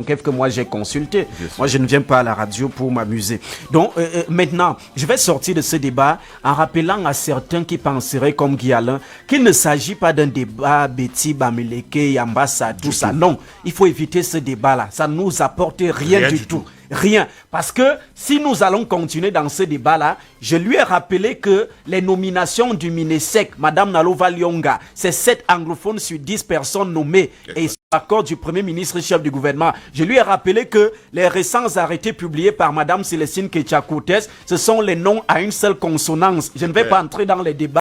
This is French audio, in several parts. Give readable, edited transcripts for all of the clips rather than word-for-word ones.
que moi j'ai consulté. Moi je ne viens pas à la radio pour m'amuser. Donc maintenant, je vais sortir de ce débat en rappelant à certains qui penseraient comme Guy Alain qu'il ne s'agit pas d'un débat Betty Bamileke, Yambassa, tout ça. Non, il faut éviter ce débat-là. Ça ne nous apporte rien du tout. Rien. Parce que si nous allons continuer dans ce débat-là, je lui ai rappelé que les nominations du MINESEC, Madame Nalova Lyonga, c'est 7 anglophones sur 10 personnes nommées et sur l'accord du Premier ministre chef du gouvernement. Je lui ai rappelé que les récents arrêtés publiés par Madame Célestine Ketchakoutes, ce sont les noms à une seule consonance. Je ne vais pas entrer dans les débats.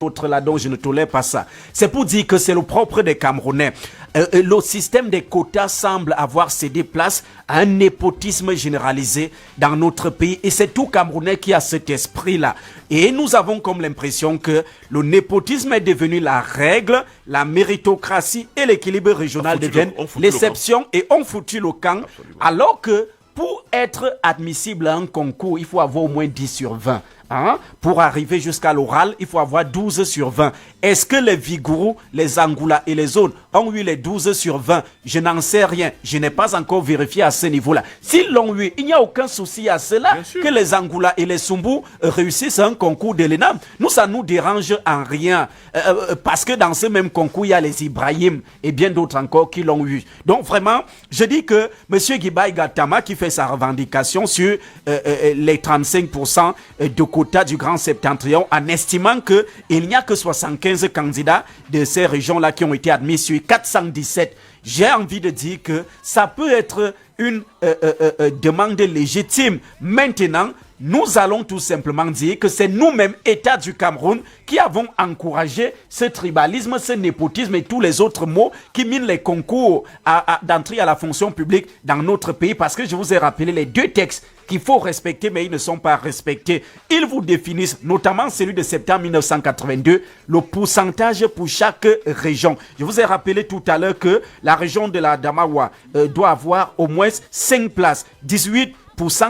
Autre là, donc je ne tolère pas ça. C'est pour dire que c'est le propre des Camerounais. Le système des quotas semble avoir cédé place à un népotisme généralisé dans notre pays et c'est tout Camerounais qui a cet esprit-là. Et nous avons comme l'impression que le népotisme est devenu la règle, la méritocratie et l'équilibre régional deviennent l'exception et on foutu le camp. Alors que pour être admissible à un concours, il faut avoir au moins 10 sur 20. Hein? Pour arriver jusqu'à l'oral, il faut avoir 12 sur 20. Est-ce que les Vigourou, les Angoula et les autres ont eu les 12 sur 20? Je n'en sais rien. Je n'ai pas encore vérifié à ce niveau-là. S'ils l'ont eu, il n'y a aucun souci à cela que les Angoula et les Sumbu réussissent un concours de l'ENAM. Nous, ça nous dérange en rien. Parce que dans ce même concours, il y a les Ibrahim et bien d'autres encore qui l'ont eu. Donc vraiment, je dis que M. Guibaï Gatama qui fait sa revendication sur les 35% de quota du Grand Septentrion en estimant qu'il n'y a que 75 candidats de ces régions-là qui ont été admis sur 417. J'ai envie de dire que ça peut être une demande légitime. Maintenant, nous allons tout simplement dire que c'est nous-mêmes, État du Cameroun, qui avons encouragé ce tribalisme, ce népotisme et tous les autres mots qui minent les concours d'entrée à la fonction publique dans notre pays. Parce que je vous ai rappelé les 2 textes qu'il faut respecter, mais ils ne sont pas respectés. Ils vous définissent, notamment celui de septembre 1982, le pourcentage pour chaque région. Je vous ai rappelé tout à l'heure que la région de la Damawa doit avoir au moins 5 places, 18%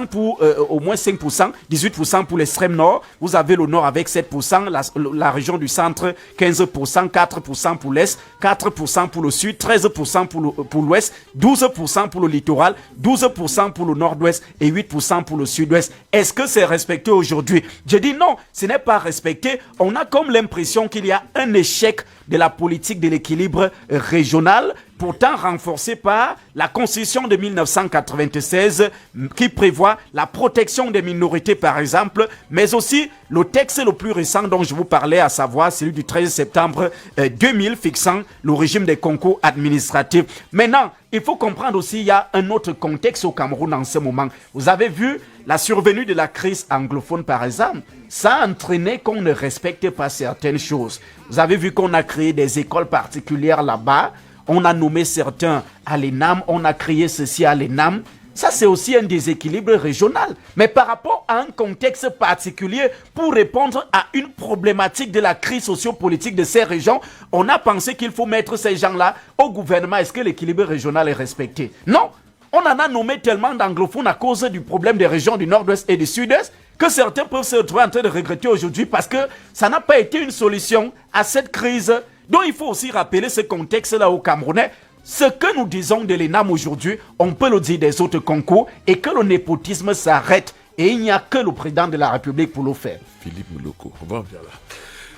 pour au moins 5%, 18% pour l'extrême nord. Vous avez le nord avec 7%, la région du centre 15%, 4% pour l'est, 4% pour le sud, 13% pour l'ouest, 12% pour le littoral, 12% pour le nord-ouest et 8% pour le sud-ouest. Est-ce que c'est respecté aujourd'hui? Je dis non, ce n'est pas respecté. On a comme l'impression qu'il y a un échec de la politique de l'équilibre régional, pourtant renforcé par la Constitution de 1996 qui prévoit la protection des minorités par exemple, mais aussi le texte le plus récent dont je vous parlais, à savoir celui du 13 septembre 2000 fixant le régime des concours administratifs. Maintenant, il faut comprendre aussi, il y a un autre contexte au Cameroun en ce moment. Vous avez vu la survenue de la crise anglophone par exemple, ça a entraîné qu'on ne respecte pas certaines choses. Vous avez vu qu'on a créé des écoles particulières là-bas, on a nommé certains à l'ENAM, on a créé ceci à l'ENAM. Ça, c'est aussi un déséquilibre régional. Mais par rapport à un contexte particulier, pour répondre à une problématique de la crise sociopolitique de ces régions, on a pensé qu'il faut mettre ces gens-là au gouvernement. Est-ce que l'équilibre régional est respecté? Non. On en a nommé tellement d'anglophones à cause du problème des régions du nord-ouest et du sud-est que certains peuvent se retrouver en train de regretter aujourd'hui parce que ça n'a pas été une solution à cette crise. Donc il faut aussi rappeler ce contexte-là au Camerounais. Ce que nous disons de l'ENAM aujourd'hui, on peut le dire des autres concours et que le népotisme s'arrête. Et il n'y a que le président de la République pour le faire. Philippe Mouloko, on va en venir là.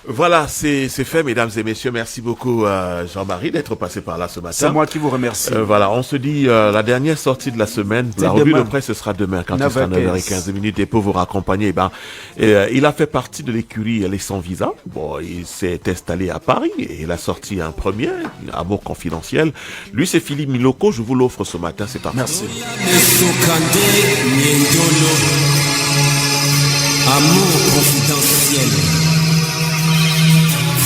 Voilà, c'est fait, mesdames et messieurs. Merci beaucoup, Jean-Marie, d'être passé par là ce matin. C'est moi qui vous remercie. Voilà, on se dit la dernière sortie de la semaine. La revue de presse, ce sera demain, quand il sera 9h15. Et pour vous raccompagner, il a fait partie de l'écurie Les Sans Visa. Bon, il s'est installé à Paris et il a sorti un premier, Amour confidentiel. Lui, c'est Philippe Miloko. Je vous l'offre ce matin, c'est parti. Merci. Amour confidentiel.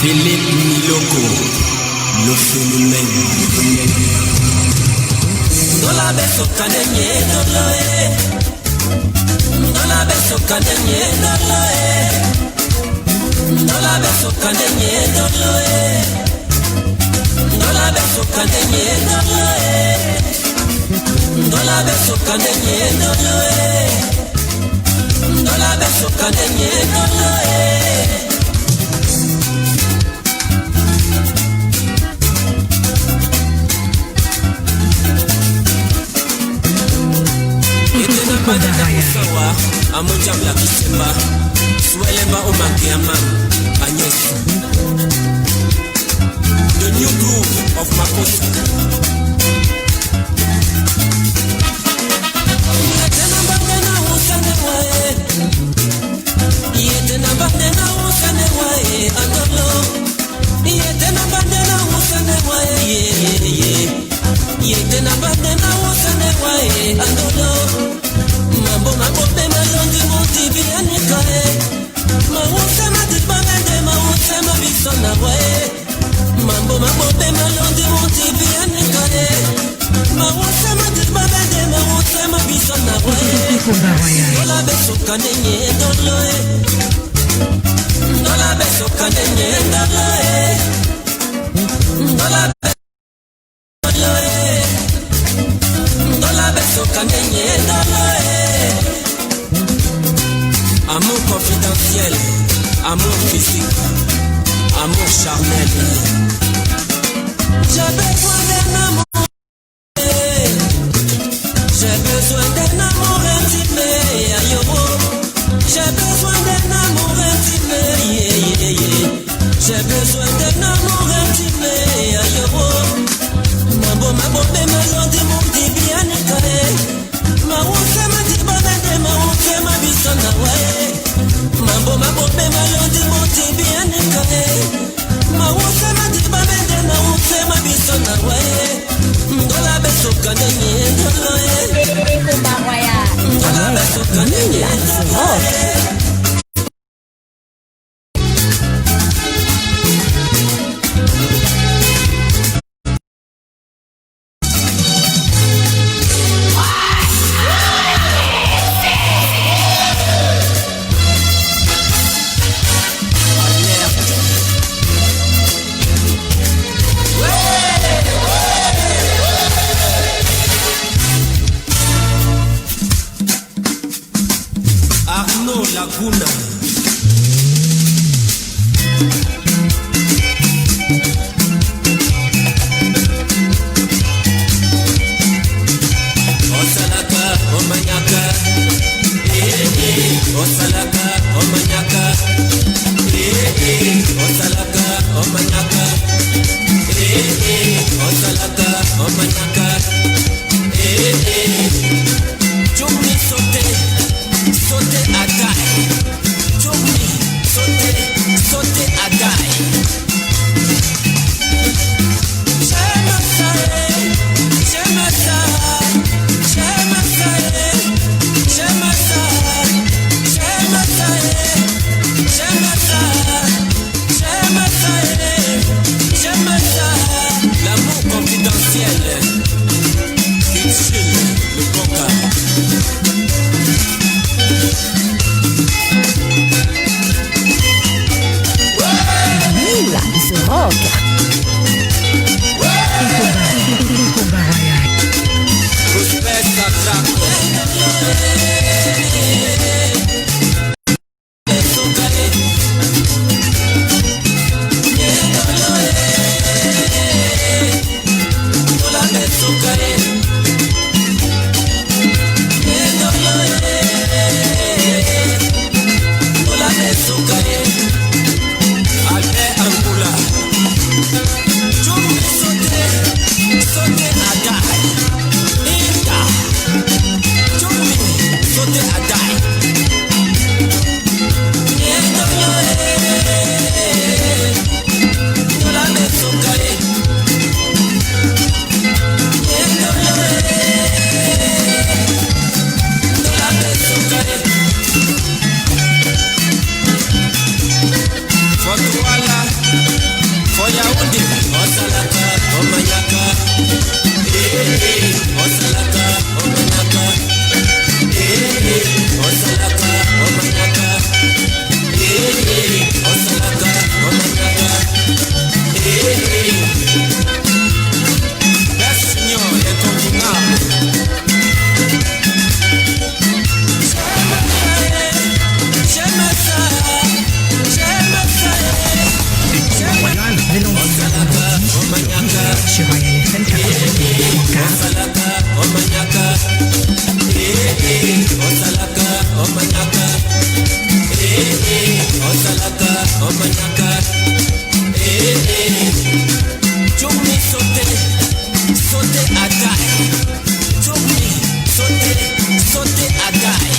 Philippe Miloko, le phénomène. Dans la baisse au canenier, dans la baisse au canenier, dans la baisse au canenier, dans la baisse au canenier, dans la baisse au canenier, dans la baisse au canenier, Banana Musawa, Amujabla Kisemba, Swelemba Omakiama, Agnes. The new groove of Makosa. Yetena Bandana Usane Wae, Yetena Bandana Usane Wae, Andolo. Yetena Bandana Usane Wae, Yetena Bandana Usane Wae, Andolo. Mambo mabobe malondi monti bianika Mawuse madibamende mawuse mabisona wae Mambo mabobe malondi monti bianika Mawuse madibamende mawuse mabisona wae Dola beso kanenye doloe Dola beso kanenye doloe Dola beso doloe Dola beso kanenye doloe Amour confidentiel, amour physique, amour charnel. J'ai besoin d'un amour, j'ai besoin d'un amour intime, ayo. J'ai besoin d'un amour intime, j'ai besoin d'un amour intime, ayo. Mambo mabombe malondi mundi bianikae. Mawuse madibonende mawuse mabisona wae Mambo mabobe malondi monti bianikae Mawuse madibonende mawuse mabisona wae Ndola beso kanenye ndoloe Ndola beso kanenye ndoloe Laguna. Osalaka, Omanyaka, Osalaka, Omanyaka, Osalaka, Omanyaka, Osalaka, Omanyaka, Chumi sauter à taille. Chumi sauter à taille. J'aime ça, j'aime ça, j'aime ça, j'aime ça, j'aime ça, j'aime ça, j'aime ça, j'aime ça. L'amour confidentiel. Kitchen, le coca. Rock. Omanyaka, Osalaka, Omanyaka, Choumi sauter à taille. Choumi sauter à taille.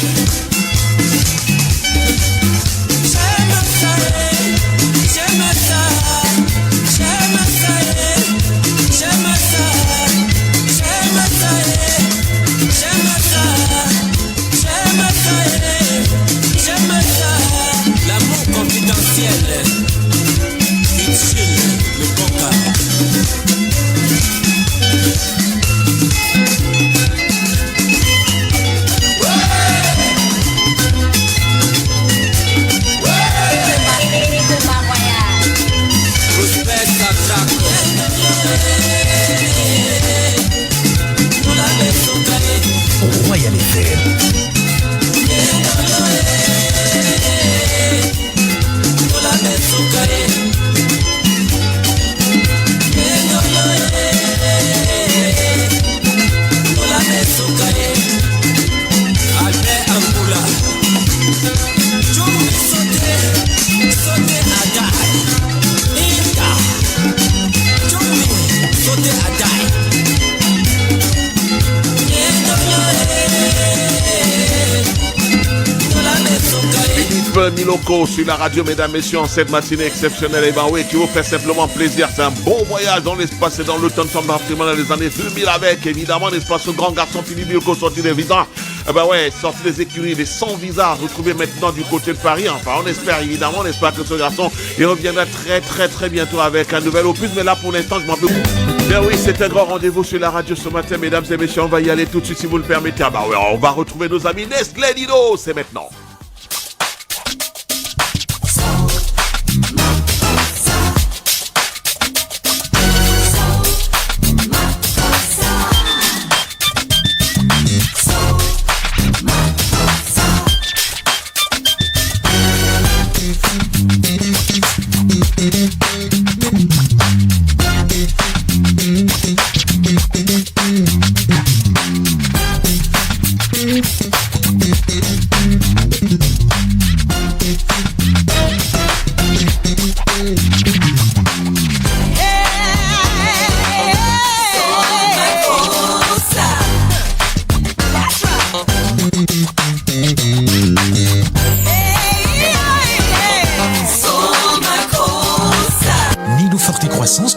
J'aime ça, j'aime ça, j'aime ça, j'aime ça, j'aime ça, j'aime ça, j'aime ça, j'aime ça. L'amour confidentiel. Utile, le coca. Royal FM. Miloko sur la radio, mesdames, messieurs, en cette matinée exceptionnelle. Et ben oui, qui vous fait simplement plaisir. C'est un bon voyage dans l'espace et dans le temps de Samba Africain dans les années 2000 avec, évidemment, l'espace ce grand garçon Philippe Miloko sorti des visas. Eh ben ouais, sorti des écuries, des 100 visas retrouvés maintenant du côté de Paris. Enfin, on espère évidemment, on espère que ce garçon, il reviendra très bientôt avec un nouvel opus. Mais là, pour l'instant, je m'en peux. Bien oui, c'est un grand rendez-vous sur la radio ce matin, mesdames et messieurs. On va y aller tout de suite si vous le permettez. Ah bah ouais, on va retrouver nos amis Nestlé Nido. C'est maintenant.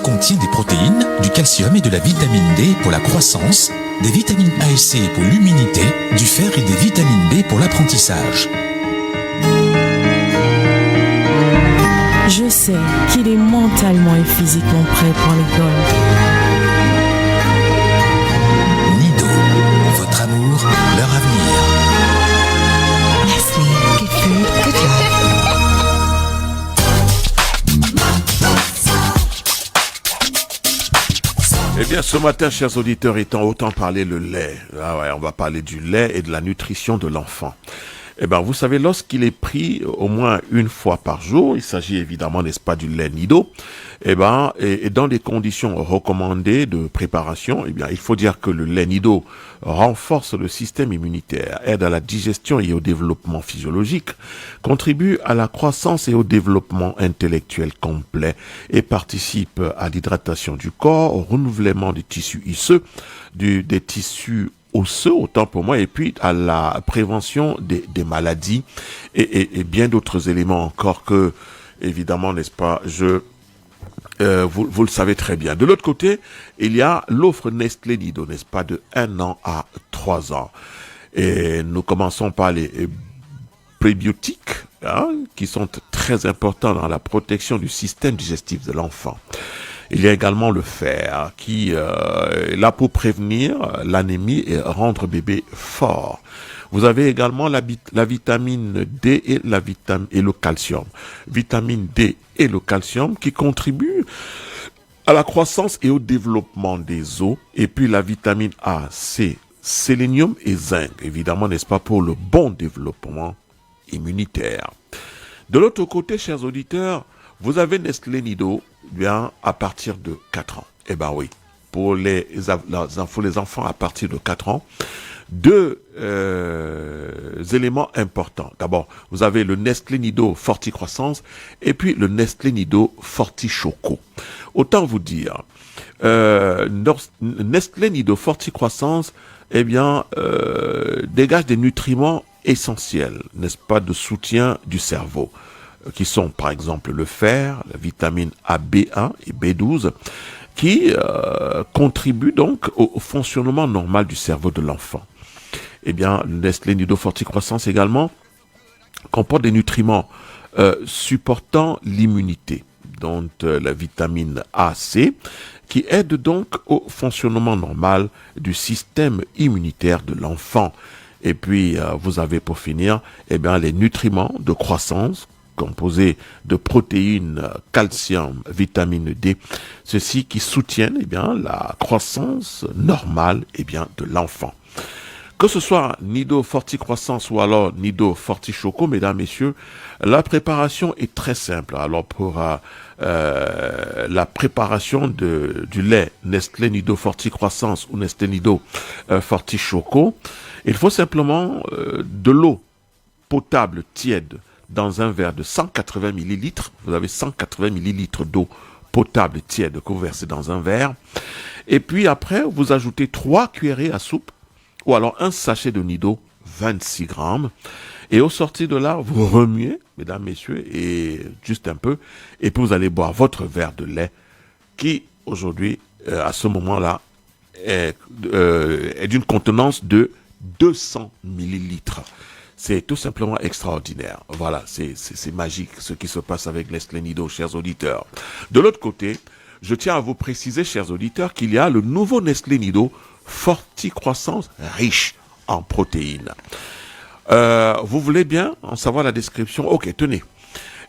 Contient des protéines, du calcium et de la vitamine D pour la croissance, des vitamines A et C pour l'immunité, du fer et des vitamines B pour l'apprentissage. Je sais qu'il est mentalement et physiquement prêt pour l'école. Nido, votre amour, leur avenir. Nestlé, good food, good life. Eh bien, ce matin, chers auditeurs, étant autant parler le lait. Ah ouais, on va parler du lait et de la nutrition de l'enfant. Eh bien, vous savez, lorsqu'il est pris au moins une fois par jour, il s'agit évidemment, n'est-ce pas, du lait Nido. Eh bien, et dans des conditions recommandées de préparation, eh bien, il faut dire que le lait Nido renforce le système immunitaire, aide à la digestion et au développement physiologique, contribue à la croissance et au développement intellectuel complet et participe à l'hydratation du corps, au renouvellement des tissus osseux, des tissus osseux, autant pour moi, et puis à la prévention des maladies et bien d'autres éléments encore que, évidemment, n'est-ce pas, vous le savez très bien. De l'autre côté, il y a l'offre Nestlé Nido, n'est-ce pas, de 1 an à 3 ans. Et nous commençons par les prébiotiques, qui sont très importants dans la protection du système digestif de l'enfant. Il y a également le fer qui est là pour prévenir l'anémie et rendre bébé fort. Vous avez également la vitamine D et le calcium. Vitamine D et le calcium qui contribuent à la croissance et au développement des os. Et puis la vitamine A, C, sélénium et zinc. Évidemment, n'est-ce pas, pour le bon développement immunitaire. De l'autre côté, chers auditeurs, vous avez Nestlé Nido, bien, à partir de 4 ans. Eh ben oui. pour les enfants à partir de 4 ans. Deux éléments importants. D'abord, vous avez le Nestlé Nido Forti Croissance et puis le Nestlé Nido Forti Choco. Autant vous dire, Nestlé Nido Forti Croissance, eh bien, dégage des nutriments essentiels, n'est-ce pas, de soutien du cerveau, qui sont par exemple le fer, la vitamine A, B1 et B12, qui contribuent donc au fonctionnement normal du cerveau de l'enfant. Eh bien, le Nestlé Nido Forti Croissance également comporte des nutriments supportant l'immunité, dont la vitamine A, C, qui aide donc au fonctionnement normal du système immunitaire de l'enfant. Et puis, vous avez pour finir, eh bien, les nutriments de croissance, composés de protéines, calcium, vitamine D, ceux-ci qui soutiennent eh bien, la croissance normale eh bien, de l'enfant. Que ce soit Nido Forti Croissance ou alors Nido Forti Choco, mesdames, messieurs, la préparation est très simple. Alors pour la préparation du lait Nestlé Nido Forti Croissance ou Nestlé Nido Forti Choco, il faut simplement de l'eau potable tiède dans un verre de 180 ml. Vous avez 180 ml d'eau potable tiède que vous versez dans un verre. Et puis après, vous ajoutez 3 cuillerées à soupe ou alors un sachet de Nido, 26 grammes. Et au sortir de là, vous remuez, mesdames, messieurs, et juste un peu, et puis vous allez boire votre verre de lait qui, aujourd'hui, à ce moment-là, est d'une contenance de 200 millilitres. C'est tout simplement extraordinaire. Voilà, c'est magique ce qui se passe avec Nestlé Nido, chers auditeurs. De l'autre côté, je tiens à vous préciser, chers auditeurs, qu'il y a le nouveau Nestlé Nido Forti Croissance riche en protéines. Vous voulez bien en savoir la description? Ok, tenez.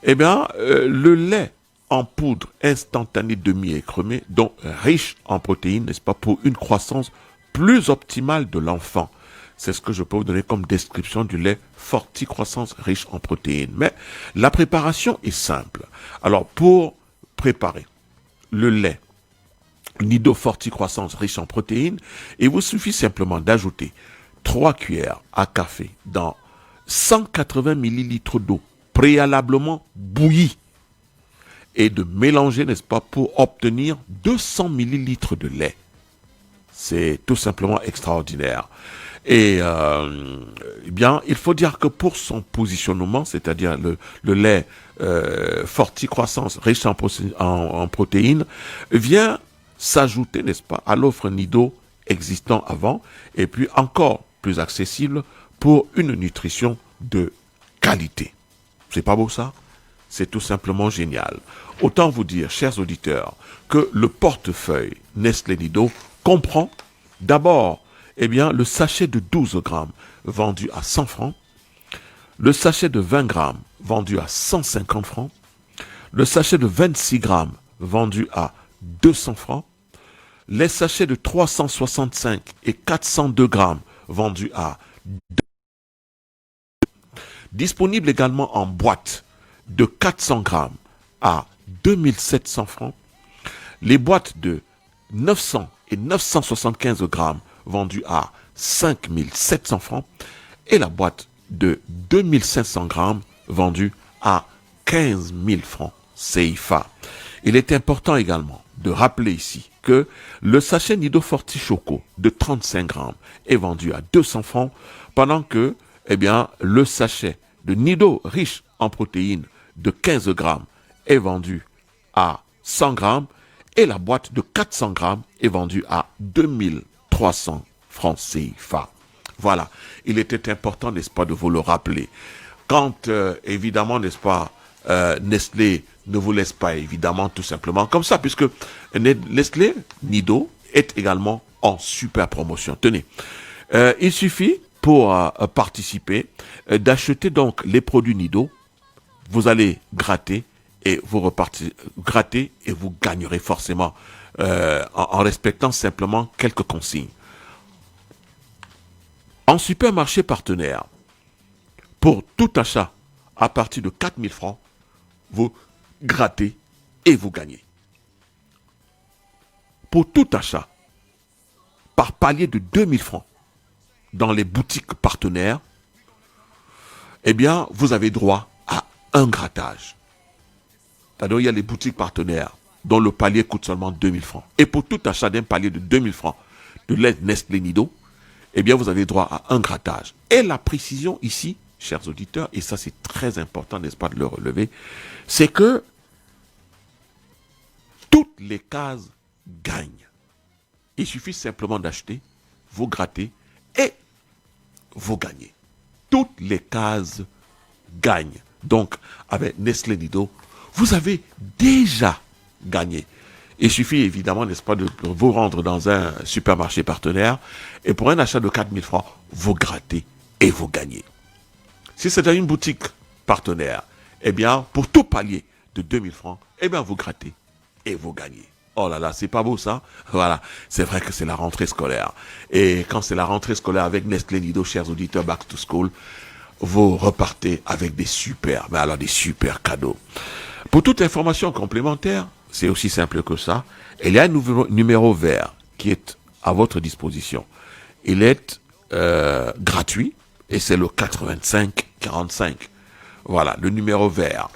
Eh bien, le lait en poudre instantanée demi-écrémé, donc riche en protéines, n'est-ce pas, pour une croissance plus optimale de l'enfant. C'est ce que je peux vous donner comme description du lait Forti Croissance riche en protéines. Mais la préparation est simple. Alors, pour préparer le lait Nido Forti Croissance riche en protéines, il vous suffit simplement d'ajouter 3 cuillères à café dans 180 ml d'eau préalablement bouillie et de mélanger, n'est-ce pas, pour obtenir 200 ml de lait. C'est tout simplement extraordinaire. Et eh bien, il faut dire que pour son positionnement, c'est-à-dire le lait Forti Croissance riche en protéines, vient s'ajouter, n'est-ce pas, à l'offre Nido existant avant, et puis encore plus accessible pour une nutrition de qualité. C'est pas beau ça? C'est tout simplement génial. Autant vous dire, chers auditeurs, que le portefeuille Nestlé Nido comprend d'abord, eh bien, le sachet de 12 grammes vendu à 100 francs, le sachet de 20 grammes vendu à 150 francs, le sachet de 26 grammes vendu à 200 francs, les sachets de 365 et 402 grammes vendus à 2. Disponible également en boîte de 400 grammes à 2700 francs. Les boîtes de 900 et 975 grammes vendues à 5700 francs. Et la boîte de 2500 grammes vendue à 15 000 francs CFA. Il est important également de rappeler ici que le sachet Nido Forti Choco de 35 grammes est vendu à 200 francs, pendant que eh bien, le sachet de Nido riche en protéines de 15 grammes est vendu à 100 grammes et la boîte de 400 grammes est vendue à 2300 francs CFA. Voilà, il était important, n'est-ce pas, de vous le rappeler. Quand, évidemment, n'est-ce pas, Nestlé ne vous laisse pas, évidemment, tout simplement comme ça, puisque Nestlé Nido est également en super promotion. Tenez, il suffit pour participer d'acheter donc les produits Nido. Vous allez gratter et vous repartez gratter et vous gagnerez forcément en respectant simplement quelques consignes. En supermarché partenaire, pour tout achat à partir de 4 000 francs, vous grattez et vous gagnez. Pour tout achat par palier de 2000 francs dans les boutiques partenaires, eh bien, vous avez droit à un grattage. C'est-à-dire, il y a les boutiques partenaires dont le palier coûte seulement 2000 francs. Et pour tout achat d'un palier de 2000 francs de lait Nestlé Nido, eh bien, vous avez droit à un grattage. Et la précision ici, chers auditeurs, et ça c'est très important, n'est-ce pas, de le relever, c'est que toutes les cases gagnent. Il suffit simplement d'acheter, vous grattez et vous gagnez. Toutes les cases gagnent. Donc, avec Nestlé Nido, vous avez déjà gagné. Il suffit évidemment, n'est-ce pas, de vous rendre dans un supermarché partenaire et pour un achat de 4000 francs, vous grattez et vous gagnez. Si c'est dans une boutique partenaire, eh bien, pour tout palier de 2000 francs, eh bien, vous grattez et vous gagnez. Oh là là, c'est pas beau ça? Voilà, c'est vrai que c'est la rentrée scolaire. Et quand c'est la rentrée scolaire avec Nestlé Nido, chers auditeurs, Back to School, vous repartez avec des super cadeaux. Pour toute information complémentaire, c'est aussi simple que ça. Il y a un numéro vert qui est à votre disposition. Il est gratuit et c'est le 85 45. Voilà, le numéro vert,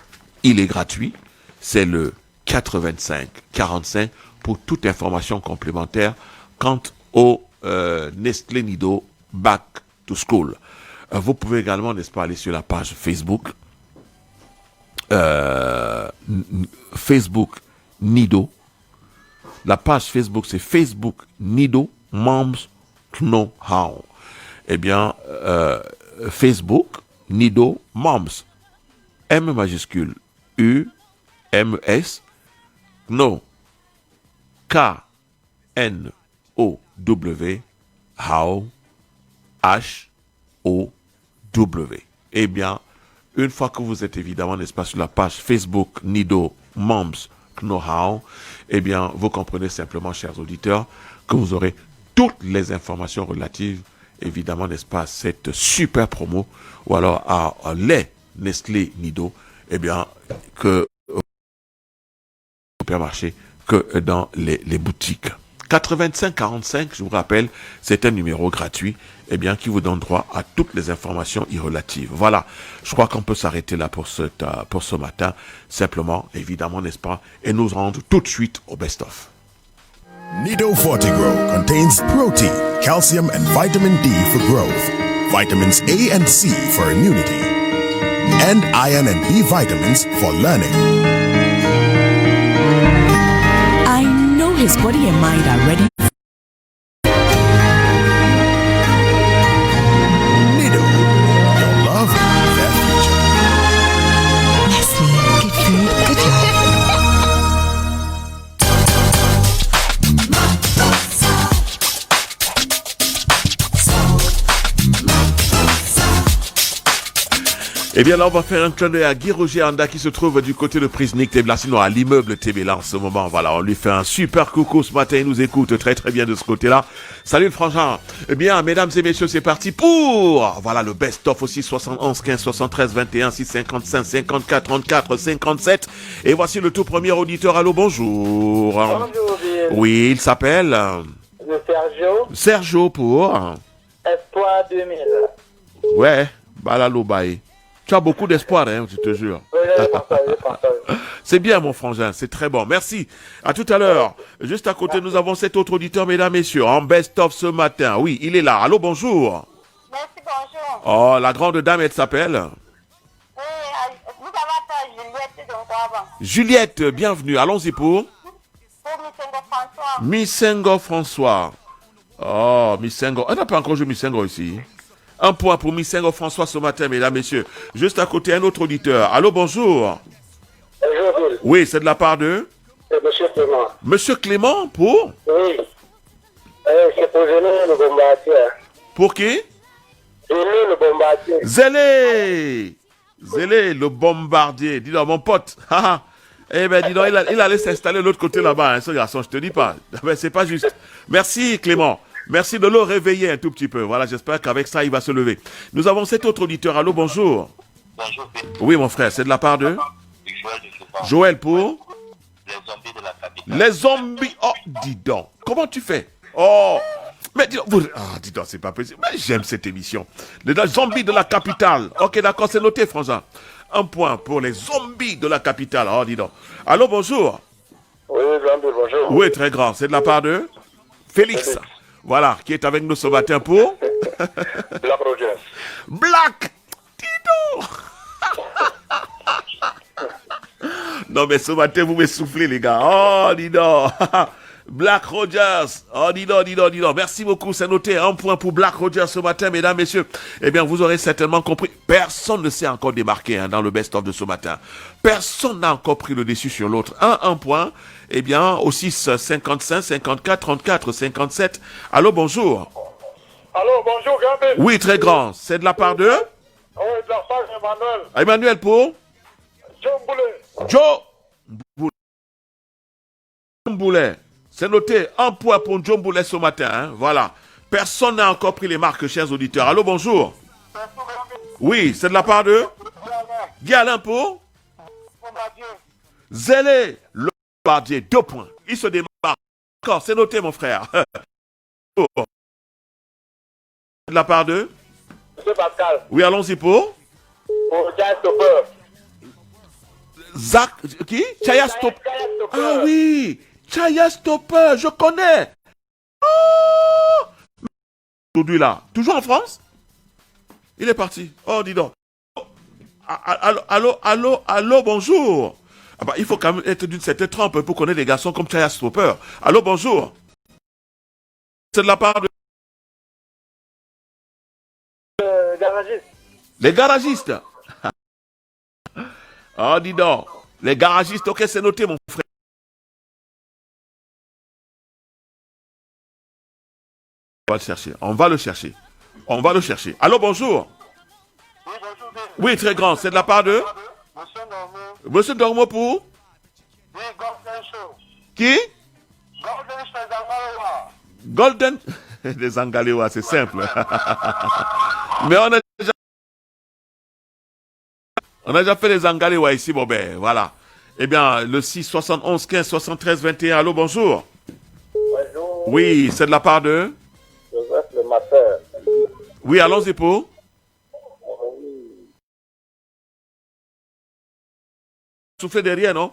il est gratuit. C'est le 85 45 pour toute information complémentaire quant au Nestlé Nido Back to School. Vous pouvez également, n'est-ce pas, aller sur la page Facebook. Facebook Nido. La page Facebook, c'est Facebook Nido Moms Know-how. Eh bien, Facebook Nido Moms. M majuscule U M S No K N O W How H O W. Eh bien, une fois que vous êtes évidemment, n'est-ce pas, sur la page Facebook Nido Moms Know-how, eh bien, vous comprenez simplement, chers auditeurs, que vous aurez toutes les informations relatives, évidemment, n'est-ce pas, à cette super promo, ou alors à lait Nestlé Nido, eh bien, que au supermarché, que dans les boutiques. 8545, je vous rappelle, c'est un numéro gratuit, eh bien, qui vous donne droit à toutes les informations y relatives. Voilà, je crois qu'on peut s'arrêter là pour ce matin, simplement, évidemment, n'est-ce pas, et nous rendre tout de suite au best-of. Nido Fortigrow contains protein, calcium and vitamin D for growth, vitamins A and C for immunity, and iron and B vitamins for learning. His body and mind are ready. Nido, your love, their future. Nestle, good food, good life. Eh bien là, on va faire un clin d'œil à Guy Roger Anda qui se trouve du côté de Prisnik Tebla, sinon à l'immeuble Tebela en ce moment. Voilà, on lui fait un super coucou ce matin, il nous écoute très très bien de ce côté-là. Salut le frangin. Eh bien, mesdames et messieurs, c'est parti pour, voilà, le best-of aussi, 71, 15, 73, 21, 6, 55, 54, 34, 57. Et voici le tout premier auditeur. Allô, bonjour. Bonjour, Bill. Oui, il s'appelle Sergio. Sergio pour Espoir 2000. Ouais, balalo baye. Tu as beaucoup d'espoir, hein, je te jure. Oui, je pense. C'est bien, mon frangin, c'est très bon. Merci. À tout à l'heure. Juste à côté, nous avons cet autre auditeur, mesdames, messieurs, en best-of ce matin. Oui, il est là. Allô, bonjour. Merci, bonjour. Oh, la grande dame, elle s'appelle Oui, vous avez appelé Juliette, donc avant. Juliette, bienvenue. Allons-y pour Missengo François. Missengo François. Oh, Missengo. On n'a pas encore joué Missengo ici. Un point pour Missengo François ce matin, mesdames, messieurs. Juste à côté, un autre auditeur. Allô, bonjour. Bonjour, Bill. Oui, c'est de la part de C'est Monsieur Clément. Monsieur Clément pour Oui. C'est pour Zélé le bombardier. Pour qui? Zélé le bombardier. Zélé, le bombardier. Dis donc, mon pote. Eh ben, dis donc, il allait s'installer de l'autre côté là-bas, hein, ce garçon, je te dis pas. Ben, c'est pas juste. Merci, Clément. Merci de le réveiller un tout petit peu. Voilà, j'espère qu'avec ça, il va se lever. Nous avons cet autre auditeur. Allô, bonjour. Bonjour, Oui, mon frère, c'est de la part de Joël pour les zombies de la capitale. les zombies. Oh, dis donc. Comment tu fais? Oh, Mais dis donc, c'est pas possible. Mais j'aime cette émission. Les zombies de la capitale. Ok, d'accord, c'est noté, François. Un point pour les zombies de la capitale. Oh, dis donc. Allô, bonjour. Oui, bonjour. Oui, très grand. C'est de la part de Félix. Voilà, qui est avec nous ce matin pour Black Rogers. Black. Dis donc. Non, mais ce matin, vous m'essoufflez, les gars. Oh, dis donc. Black Rogers. Oh, dis donc. Merci beaucoup, c'est noté. Un point pour Black Rogers ce matin, mesdames, messieurs. Eh bien, vous aurez certainement compris. Personne ne s'est encore démarqué dans le best-of de ce matin. Personne n'a encore pris le dessus sur l'autre. Un point. Eh bien, au 6, 55, 54, 34, 57. Allô, bonjour. Allô, bonjour, Gambé. Oui, très grand. C'est de la part de Oui, de la part d'Emmanuel. Emmanuel pour John Boulet. Joe Boulet. C'est noté, un point pour John Boulet ce matin. Hein? Voilà. Personne n'a encore pris les marques, chers auditeurs. Allô, bonjour. Oui, c'est de la part de Guy Alain pour Zélé le Bardier. 2 points. Il se démarque. D'accord, c'est noté, mon frère. De la part de Monsieur Pascal. Oui, allons-y pour Chaya Stopper. Zach. Qui Chaya Stopper. Ah oui, Chaya Stopper, je connais. Oh, aujourd'hui là, toujours en France. Il est parti. Oh, dis donc. Allô, bonjour. Ah bah, il faut quand même être d'une certaine trempe pour connaître des garçons comme Chaya Stopper. Allô, bonjour. C'est de la part de Garagiste. les garagistes. Oh, dis donc. Les garagistes, ok, c'est noté, mon frère. On va le chercher. Allô, bonjour. Oui, bonjour. Oui, très grand. C'est de la part de Monsieur Normand. Monsieur Dormo pour Oui, Golden Show. qui Golden Show d'Angalewa. Golden. Les Angalewa, c'est simple. Mais on a déjà fait les Angalewa ici, bon ben, voilà. Eh bien, le 6, 71, 15, 73, 21. Allô, bonjour. Bonjour. Oui, c'est de la part de Joseph le master. Oui, allons-y pour soufflez derrière, non?